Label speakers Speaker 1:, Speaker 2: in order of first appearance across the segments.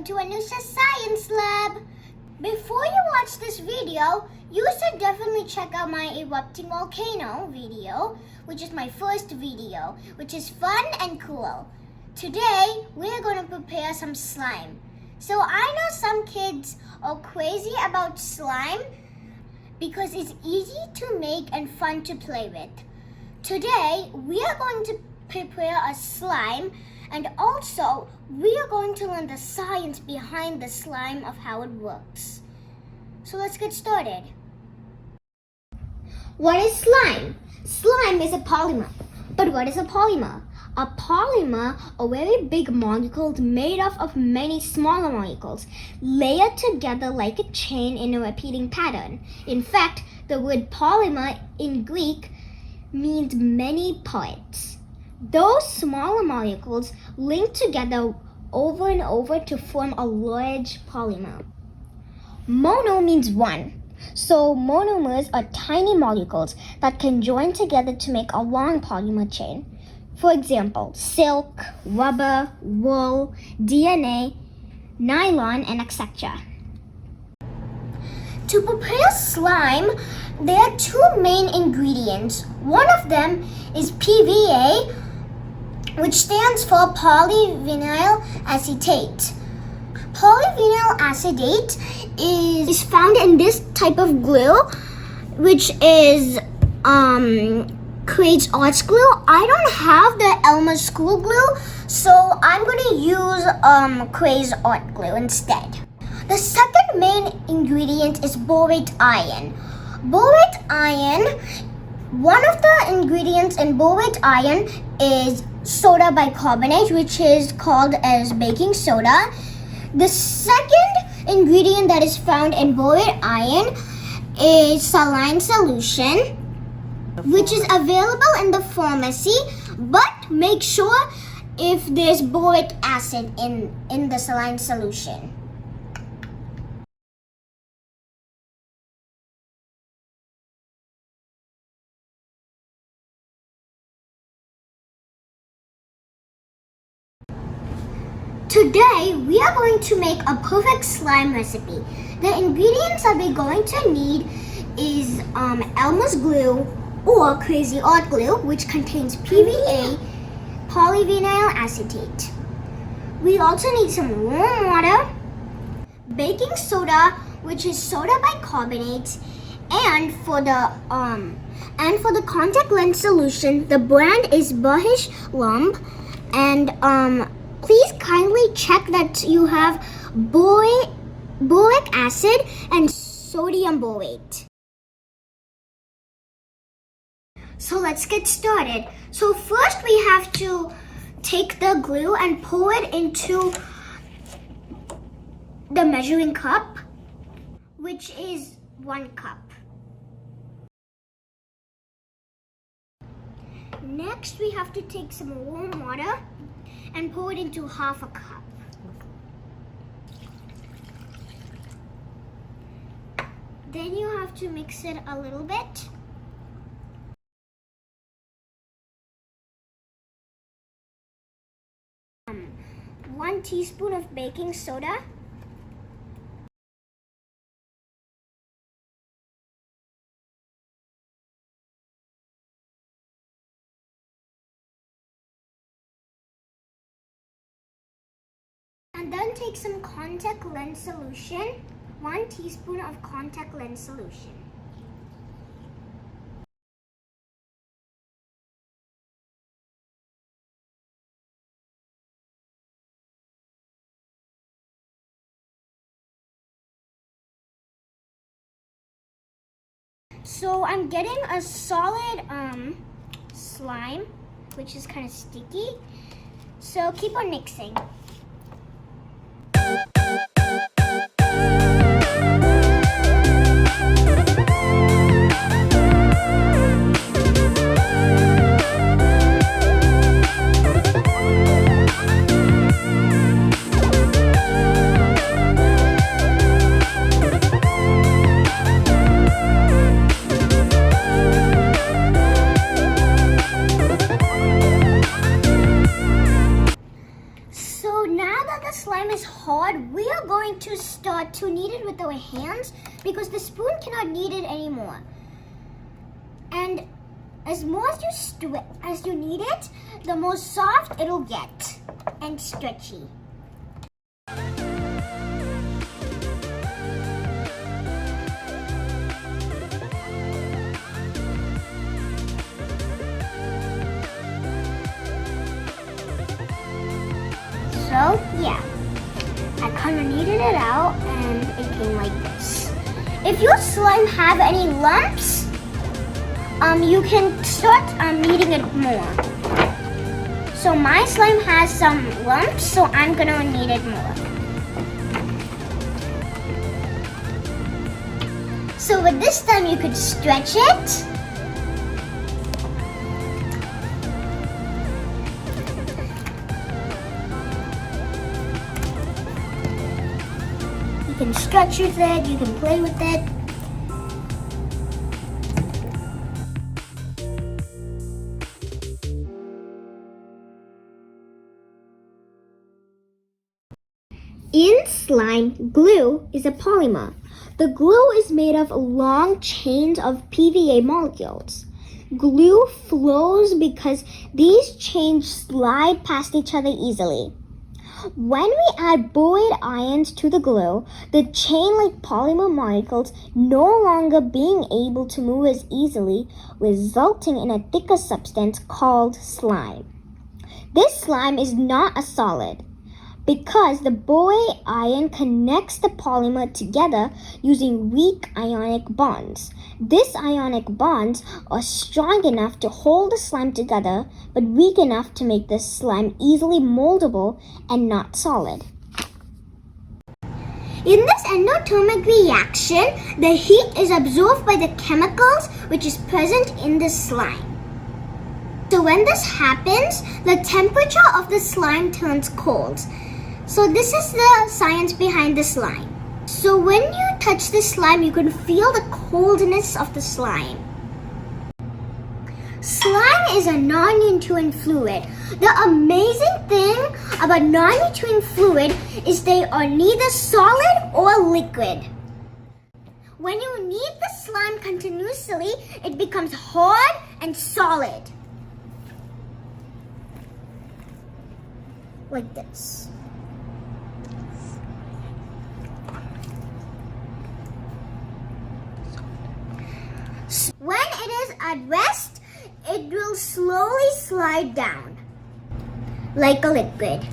Speaker 1: welcome to Anusha Science Lab. Before you watch this video, you should definitely check out my erupting volcano video, which is my first video, which is fun and cool. Today, we're going to prepare some slime. So I know some kids are crazy about slime because it's easy to make and fun to play with. Today, we are going to prepare a slime, and also we are going to learn the science behind the slime of how it works. So let's get started. What is slime? Slime is a polymer. But what is a polymer? A polymer are very big molecules made up of many smaller molecules, layered together like a chain in a repeating pattern. In fact, the word polymer in Greek means many parts. Those smaller molecules link together over and over to form a large polymer. Mono means one. So monomers are tiny molecules that can join together to make a long polymer chain. For example, silk, rubber, wool, DNA, nylon, and etc. To prepare slime, there are two main ingredients. One of them is PVA, which stands for polyvinyl acetate. Polyvinyl acetate is found in this type of glue, which is creates arch glue. I don't have the Elmer's school glue, so I'm going to use Craze art glue instead. The second main ingredient is borate iron. Borate iron, one of the ingredients in borate iron is soda bicarbonate, which is called as baking soda. The second ingredient that is found in borate iron is saline solution, which is available in the pharmacy, but make sure if there's boric acid in the saline solution. Today, we are going to make a perfect slime recipe. The ingredients that we're going to need is Elmer's glue or Crazy Art glue, which contains PVA, polyvinyl acetate. We also need some warm water, baking soda, which is soda bicarbonate, and for the contact lens solution, the brand is Burhish Lump, and please kindly check that you have boric acid and sodium borate. So let's get started. So first we have to take the glue and pour it into the measuring cup, which is 1 cup. Next we have to take some warm water and pour it into half a cup. Then you have to mix it a little bit. One teaspoon of baking soda. And then take some contact lens solution, 1 teaspoon of contact lens solution. So I'm getting a solid slime, which is kind of sticky. So keep on mixing. So slime is hard, we are going to start to knead it with our hands because the spoon cannot knead it anymore. And as more as you knead it, the more soft it'll get and stretchy. So yeah, I kind of kneaded it out and it came like this. If your slime have any lumps, you can start kneading it more. So my slime has some lumps, so I'm gonna knead it more. So with this time you could stretch it. You can stretch with it, you can play with it. In slime, glue is a polymer. The glue is made of long chains of PVA molecules. Glue flows because these chains slide past each other easily. When we add boron ions to the glue, the chain-like polymer molecules no longer being able to move as easily, resulting in a thicker substance called slime. This slime is not a solid because the boron ion connects the polymer together using weak ionic bonds. These ionic bonds are strong enough to hold the slime together, but weak enough to make the slime easily moldable and not solid. In this endothermic reaction, the heat is absorbed by the chemicals which is present in the slime. So when this happens, the temperature of the slime turns cold. So this is the science behind the slime. So when you touch the slime, you can feel the coldness of the slime. Slime is a non-nutrient fluid. The amazing thing about non-nutrient fluid is they are neither solid or liquid. When you knead the slime continuously, it becomes hard and solid. Like this. When it is at rest, it will slowly slide down like a liquid.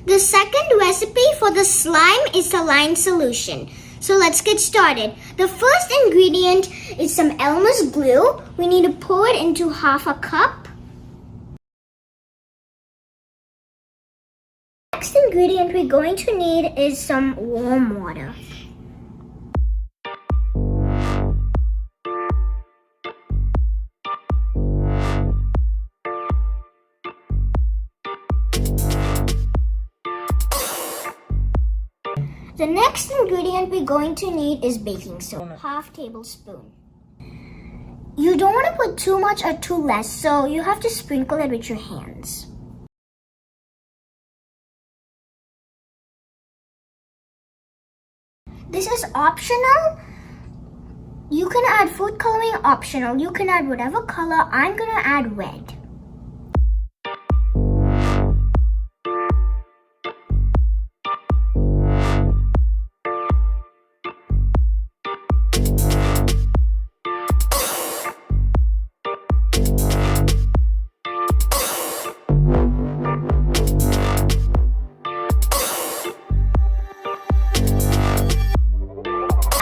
Speaker 1: The second recipe for the slime is saline solution. So let's get started. The first ingredient is some Elmer's glue. We need to pour it into half a cup. The next ingredient we're going to need is some warm water. The next ingredient we're going to need is baking soda, half tablespoon. You don't want to put too much or too less, so you have to sprinkle it with your hands. This is optional. You can add food coloring, optional. You can add whatever color. I'm gonna add red.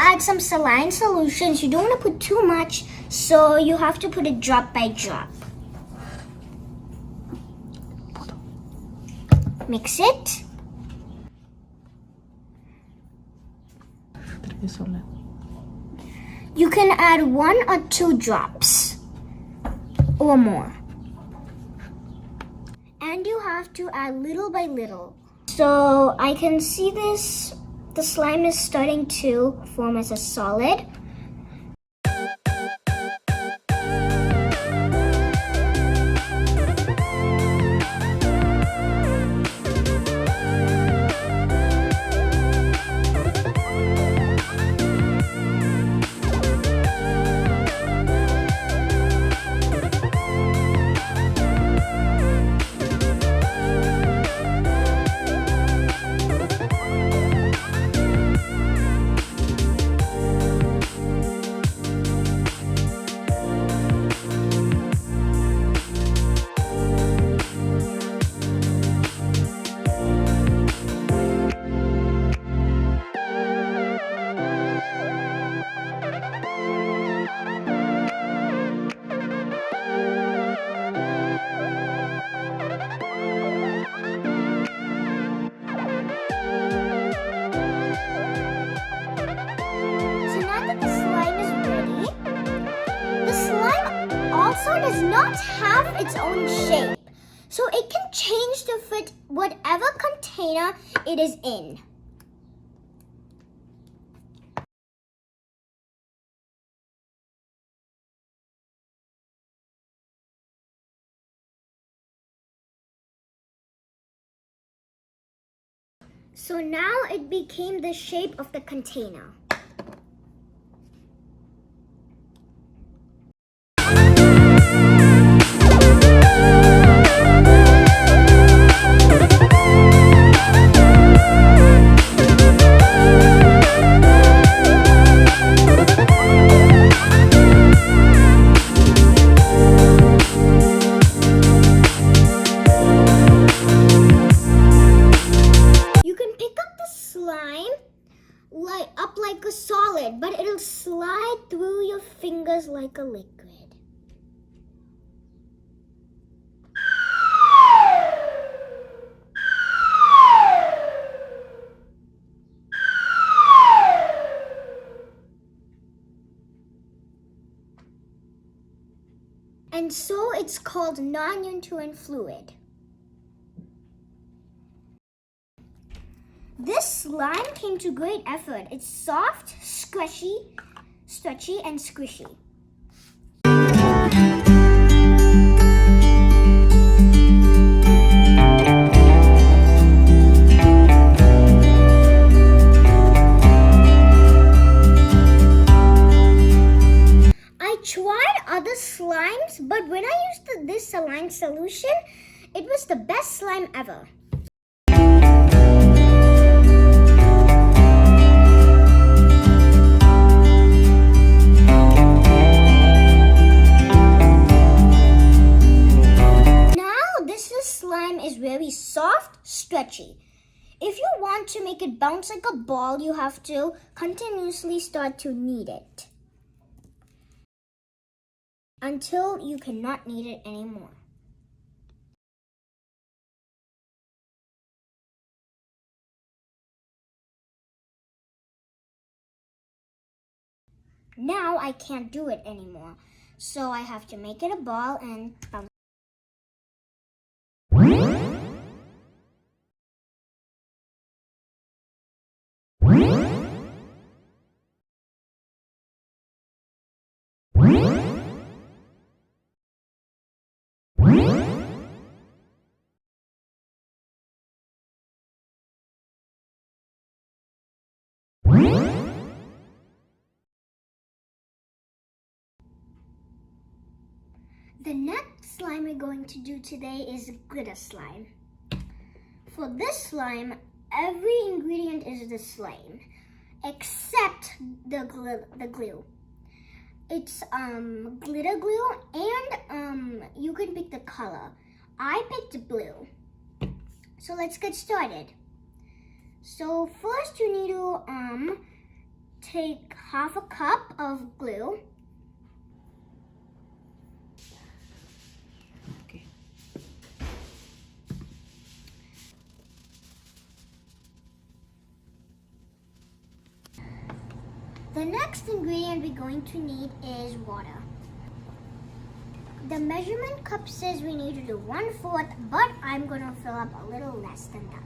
Speaker 1: Add some saline solutions. You don't want to put too much, so you have to put it drop by drop. Mix it.
Speaker 2: Eso lang.
Speaker 1: You can add 1 or 2 drops or more. And you have to add little by little. So I can see this, the slime is starting to form as a solid. So now that the slime is ready, the slime also does not have its own shape. So it can change to fit whatever container it is in. So now it became the shape of the container. You can pick up the slime like a solid, but it'll slide through your fingers like a liquid. And so it's called non-uniform fluid. This slime came to great effort. It's soft, squishy, stretchy, and squishy. I tried other slimes, but when I used this saline solution, it was the best slime ever. Slime is very soft, stretchy. If you want to make it bounce like a ball, you have to continuously start to knead it until you cannot knead it anymore. Now I can't do it anymore, so I have to make it a ball and bounce. The next slime we're going to do today is glitter slime. For this slime, every ingredient is the same, except the glue. It's glitter glue, and you can pick the color. I picked blue. So let's get started. So first you need to take half a cup of glue.
Speaker 2: Okay.
Speaker 1: The next ingredient we're going to need is water. The measurement cup says we need to do 1/4, but I'm going to fill up a little less than that.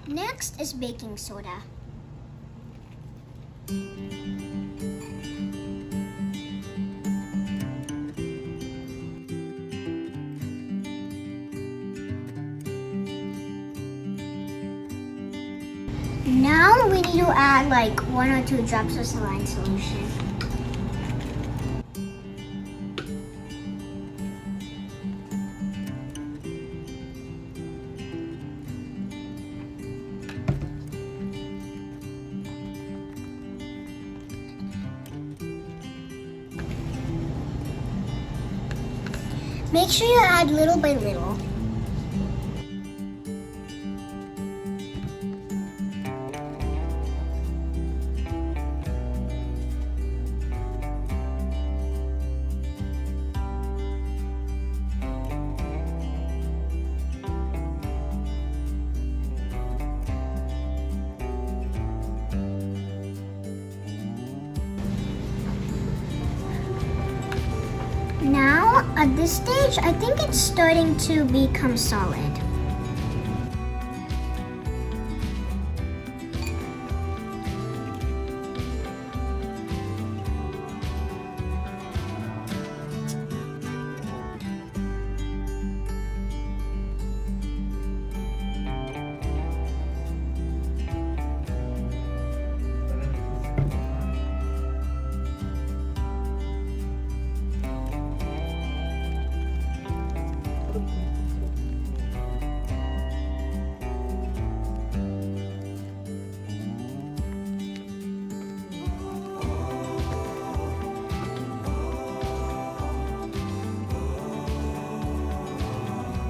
Speaker 1: Next is baking soda. Now we need to add like 1 or 2 drops of saline solution. Make sure you add little by little. Now, at this stage, I think it's starting to become solid.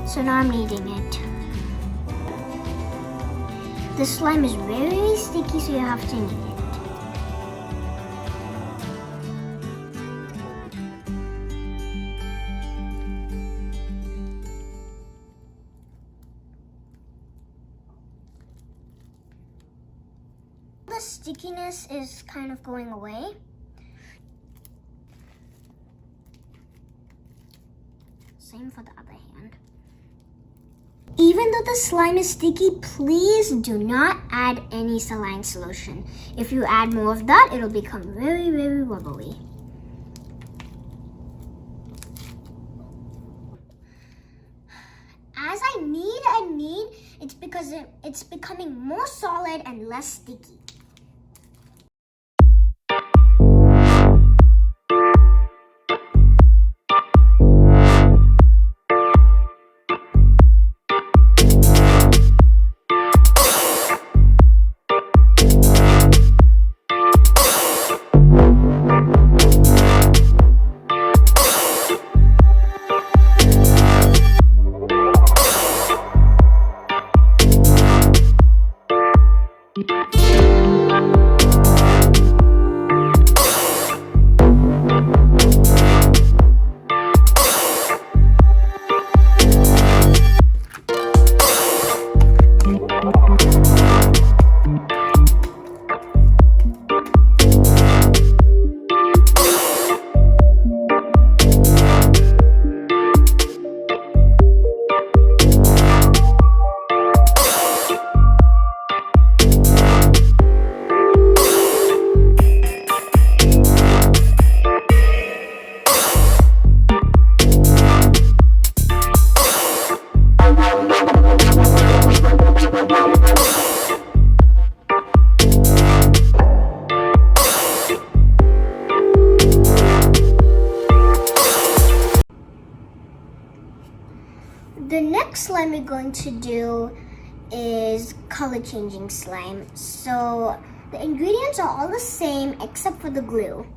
Speaker 1: So now I'm kneading it. The slime is very sticky, so you have to knead it. The stickiness is kind of going away. Same for the other hand. Even though the slime is sticky, please do not add any saline solution. If you add more of that, it'll become very, very wobbly. As I knead, it's because it's becoming more solid and less sticky. The next slime we're going to do is color changing slime. So the ingredients are all the same except for the glue.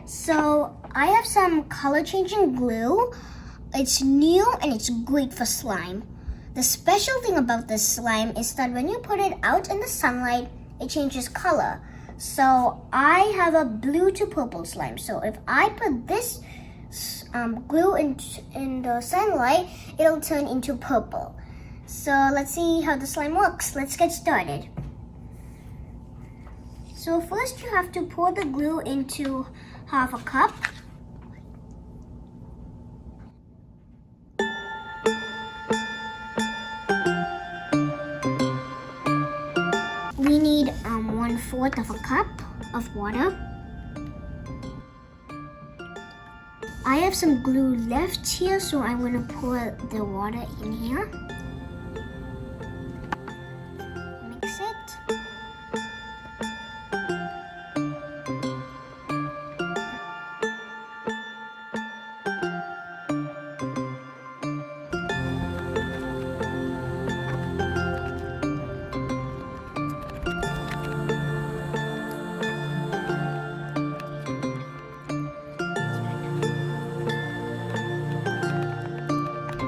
Speaker 1: So I have some color changing glue. It's new and it's great for slime. The special thing about this slime is that when you put it out in the sunlight, it changes color. So I have a blue to purple slime. So if I put this glue in the sunlight, it'll turn into purple. So let's see how the slime works. Let's get started. So first you have to pour the glue into half a cup. We need 1/4 of a cup of water. I have some glue left here, so I'm going to pour the water in here. Mix it.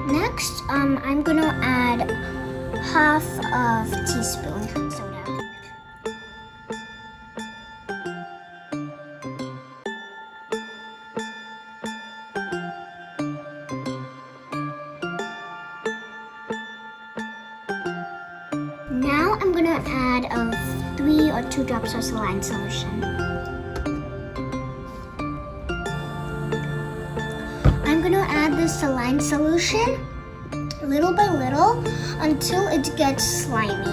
Speaker 1: Next, I'm gonna add half of teaspoon soda. Now I'm gonna add 3 or 2 drops of saline solution. I'm gonna add the saline solution little by little until it gets slimy.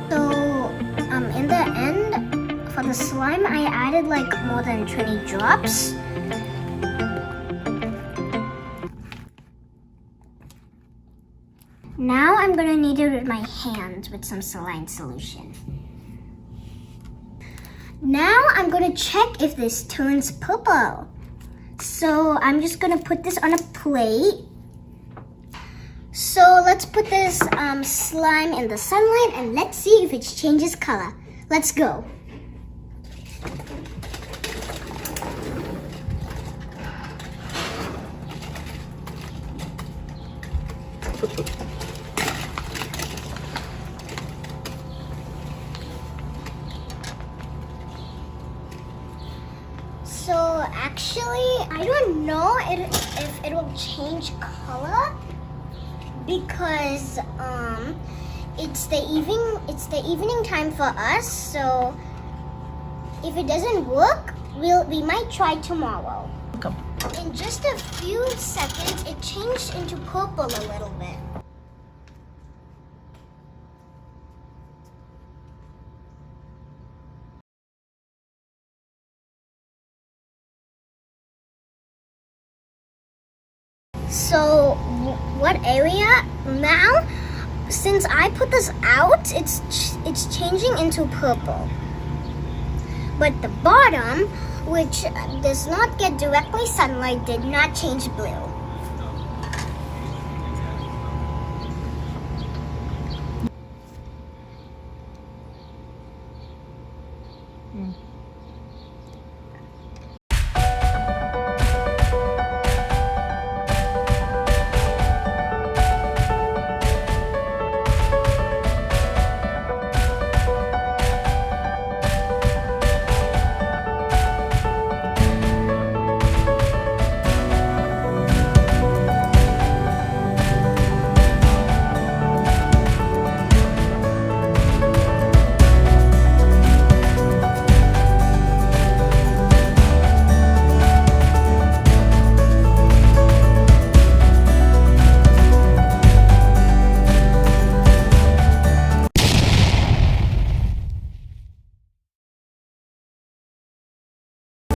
Speaker 1: So in the end, for the slime, I added like more than 20 drops. Now I'm gonna knead it with my hands with some saline solution. Now I'm gonna check if this turns purple. So I'm just gonna put this on a plate. So let's put this slime in the sunlight and let's see if it changes color. Let's go. So actually, I don't know if it will change color because it's the evening time for us. So if it doesn't work, we might try tomorrow.
Speaker 2: Come.
Speaker 1: In just a few seconds, it changed into purple a little bit. So what area now? Since I put this out, it's changing into purple. But the bottom, which does not get directly sunlight, did not change blue.